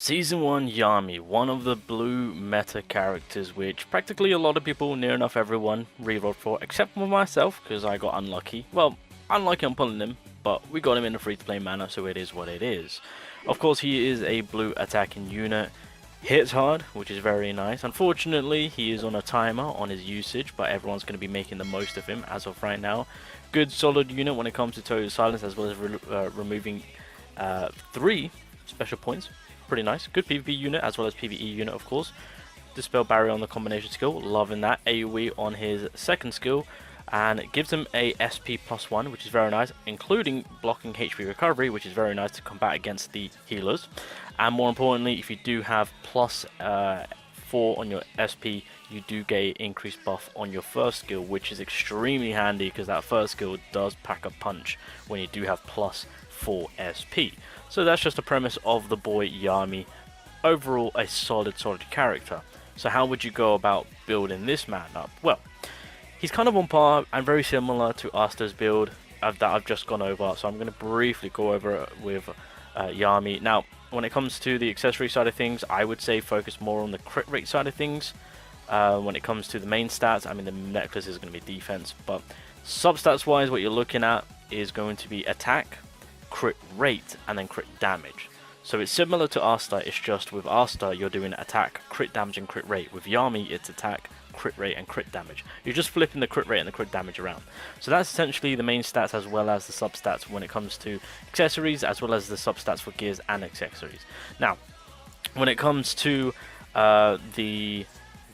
Season 1 YAMI, one of the blue meta characters which practically a lot of people, near enough everyone, rerolled for, except for myself because I got unlucky. Well, unlucky on pulling him, but we got him in a free-to-play manner, so it is what it is. Of course, he is a blue attacking unit, hits hard, which is very nice. Unfortunately, he is on a timer on his usage, but everyone's going to be making the most of him as of right now. Good solid unit when it comes to total silence, as well as removing 3 special points. Pretty nice. Good PvP unit as well as PvE unit, of course. Dispel barrier on the combination skill, loving that. AoE on his second skill, and it gives him a SP +1, which is very nice, including blocking HP recovery, which is very nice to combat against the healers. And more importantly, if you do have +4 on your SP, you do get increased buff on your first skill, which is extremely handy because that first skill does pack a punch when you do have +4 SP. So that's just the premise of the boy YAMI. Overall, a solid character. So how would you go about building this man up? Well, he's kind of on par and very similar to Asta's build that I've just gone over. So I'm going to briefly go over it with YAMI. Now, when it comes to the accessory side of things, I would say focus more on the crit rate side of things. When it comes to the main stats, I mean, the necklace is going to be defense, but substats wise, what you're looking at is going to be attack, crit rate, and then crit damage. So it's similar to Asta, it's just with Asta you're doing attack, crit damage, and crit rate. With YAMI it's attack, crit rate, and crit damage. You're just flipping the crit rate and the crit damage around. So that's essentially the main stats as well as the substats when it comes to accessories, as well as the substats for gears and accessories. Now, when it comes to the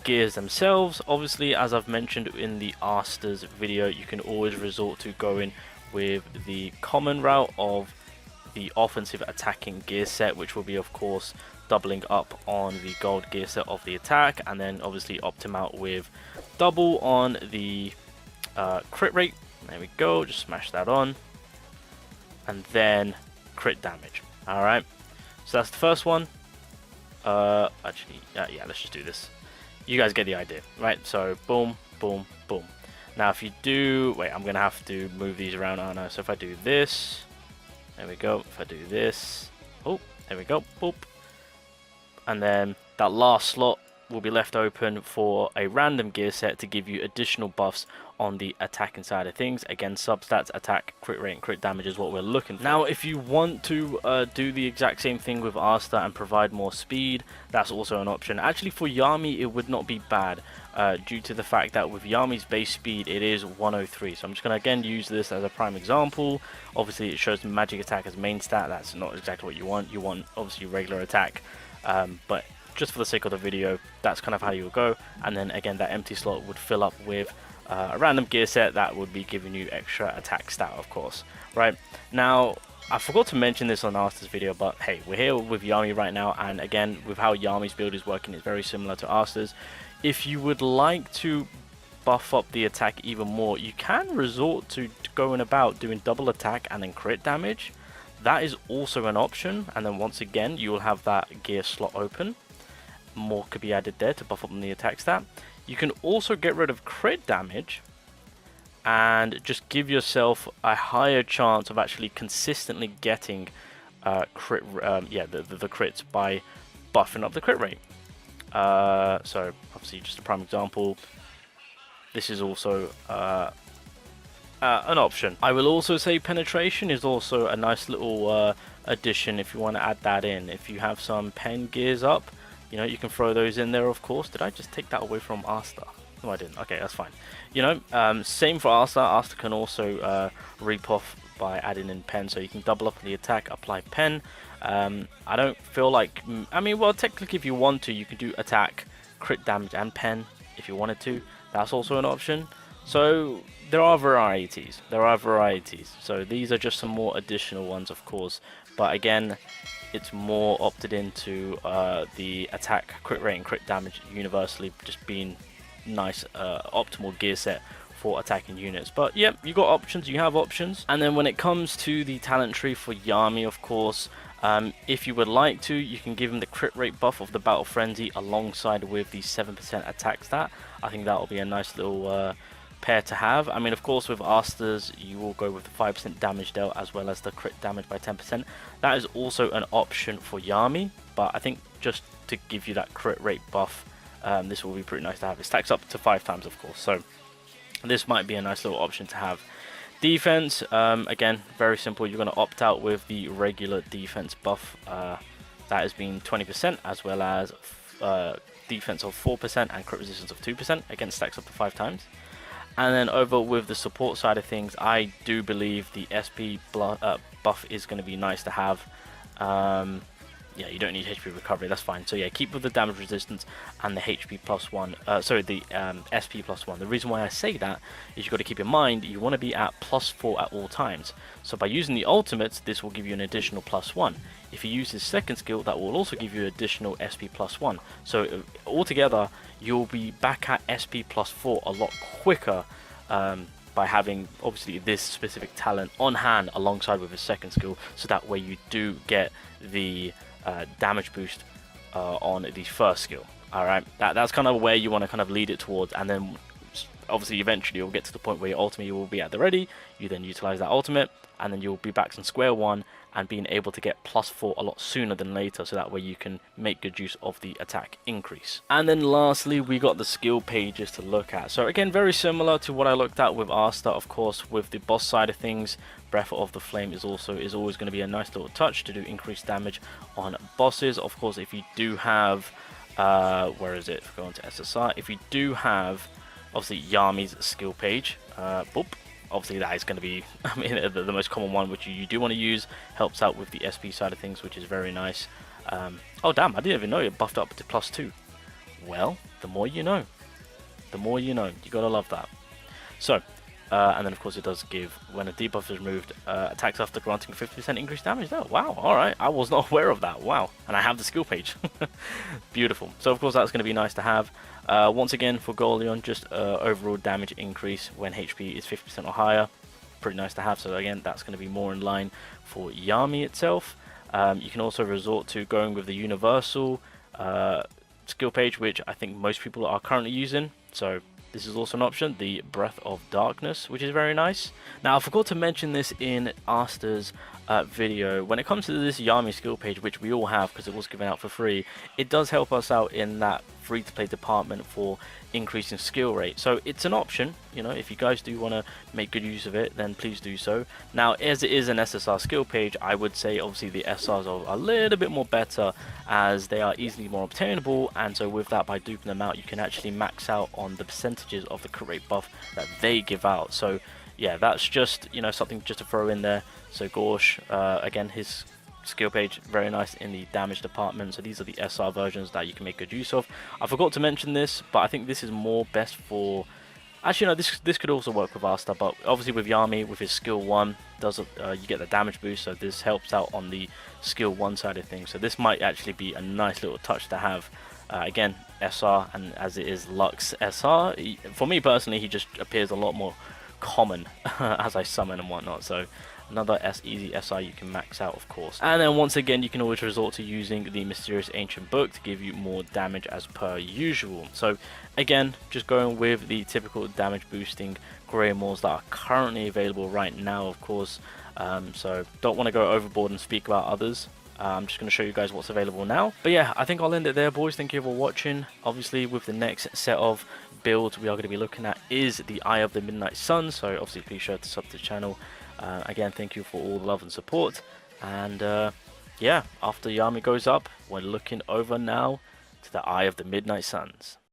gears themselves, obviously, as I've mentioned in the Asta's video, you can always resort to going with the common route of the offensive attacking gear set, which will be of course doubling up on the gold gear set of the attack, and then obviously opt him out with double on the crit rate. There we go, just smash that on, and then crit damage. Alright, so that's the first one. Yeah, let's just do this. You guys get the idea, right? So boom, boom, boom. Now if you do, wait, I'm going to have to move these around, aren't I? So if I do this, there we go. If I do this, oh, there we go, boop. And then that last slot will be left open for a random gear set to give you additional buffs on the attacking side of things. Again, substats, attack, crit rate, and crit damage is what we're looking for. Now, if you want to do the exact same thing with Asta and provide more speed, that's also an option. Actually, for YAMI, it would not be bad due to the fact that with YAMI's base speed, it is 103. So I'm just going to again use this as a prime example. Obviously, it shows magic attack as main stat. That's not exactly what you want. You want, obviously, regular attack. But just for the sake of the video, that's kind of how you'll go. And then again, that empty slot would fill up with a random gear set that would be giving you extra attack stat, of course. Right now, I forgot to mention this on Asta's video, but hey, we're here with YAMI right now, and again, with how YAMI's build is working, it's very similar to Asta's. If you would like to buff up the attack even more, you can resort to going about doing double attack and then crit damage. That is also an option, and then once again, you will have that gear slot open. More could be added there to buff up on the attack stat. You can also get rid of crit damage and just give yourself a higher chance of actually consistently getting the crits by buffing up the crit rate. So obviously, just a prime example, this is also an option. I will also say penetration is also a nice little addition if you want to add that in. If you have some pen gears up, you know, you can throw those in there, of course. Did I just take that away from Asta? No, I didn't. Okay, that's fine. You know, same for Asta. Asta can also reap off by adding in pen, so you can double up on the attack, apply pen. I don't feel like, I mean, well, technically if you want to, you can do attack, crit damage, and pen if you wanted to. That's also an option. So there are varieties. So these are just some more additional ones, of course. But again, it's more opted into the attack, crit rate, and crit damage universally just being nice, optimal gear set for attacking units. But yeah, you got options, you have options. And then when it comes to the talent tree for YAMI, of course, if you would like to, you can give him the crit rate buff of the Battle Frenzy alongside with the 7% attack stat. I think that will be a nice little pair to have. I mean, of course, with Asta's, you will go with the 5% damage dealt as well as the crit damage by 10%. That is also an option for YAMI. but I think just to give you that crit rate buff, this will be pretty nice to have. It stacks up to 5 times, of course, so this might be a nice little option to have. Defense, again, very simple. You're going to opt out with the regular defense buff. That has been 20%, as well as defense of 4% and crit resistance of 2%. Again, stacks up to 5 times. And then over with the support side of things, I do believe the SP buff is going to be nice to have. Yeah, you don't need HP recovery, that's fine. So yeah, keep with the damage resistance and the HP plus 1, the SP plus 1. The reason why I say that is you've got to keep in mind you want to be at +4 at all times. So by using the ultimates, this will give you an additional +1. If you use his second skill, that will also give you additional SP plus 1. So altogether, you'll be back at SP plus 4 a lot quicker by having obviously this specific talent on hand alongside with his second skill, so that way you do get the damage boost on the first skill. Alright, that's kind of where you want to kind of lead it towards, and then obviously eventually you'll get to the point where your ultimate will be at the ready. You then utilize that ultimate, and then you'll be back on square one and being able to get +4 a lot sooner than later, so that way you can make good use of the attack increase. And then lastly, we got the skill pages to look at. So again, very similar to what I looked at with Asta, of course. With the boss side of things, Breath of the Flame is always going to be a nice little touch to do increased damage on bosses. Of course, if you do have where is it? If we go on to SSR, if you do have obviously YAMI's skill page, obviously that is going to be, I mean, the most common one, which you do want to use. Helps out with the SP side of things, which is very nice. Oh damn, I didn't even know it buffed up to +2. Well, the more you know. The more you know. You gotta love that. So, and then of course it does give, when a debuff is removed, attacks after granting 50% increased damage. Oh wow, alright, I was not aware of that. Wow, and I have the skill page. Beautiful. So of course that's going to be nice to have. Once again, for Goleon, just overall damage increase when HP is 50% or higher. Pretty nice to have. So again, that's going to be more in line for YAMI itself. You can also resort to going with the universal skill page, which I think most people are currently using. So this is also an option, the Breath of Darkness, which is very nice. Now, I forgot to mention this in Asta's video. When it comes to this YAMI skill page, which we all have because it was given out for free, it does help us out in that free-to-play department for increasing skill rate. So it's an option, you know, if you guys do want to make good use of it, then please do so. Now, as it is an SSR skill page, I would say obviously the SRs are a little bit more better, as they are easily more obtainable, and so with that, by duping them out, you can actually max out on the percentages of the crit rate buff that they give out. So yeah, that's just, you know, something just to throw in there. So Gorsh, again, his skill page, very nice in the damage department. So these are the SR versions that you can make good use of. I forgot to mention this, but I think this is more best for, actually no, this could also work with Asta, but obviously with YAMI, with his skill 1, does you get the damage boost, so this helps out on the skill 1 side of things. So this might actually be a nice little touch to have. Again, SR, and as it is Lux SR, for me personally, he just appears a lot more common as I summon and whatnot. So another easy SR you can max out, of course. And then once again, you can always resort to using the Mysterious Ancient Book to give you more damage as per usual. So again, just going with the typical damage boosting Greymores that are currently available right now, of course. So don't want to go overboard and speak about others. I'm just going to show you guys what's available now. But yeah, I think I'll end it there, boys. Thank you for watching. Obviously, with the next set of builds we are going to be looking at is the Eye of the Midnight Sun. So obviously, please sure to sub to the channel. Again, thank you for all the love and support. And yeah, after YAMI goes up, we're looking over now to the Eye of the Midnight Suns.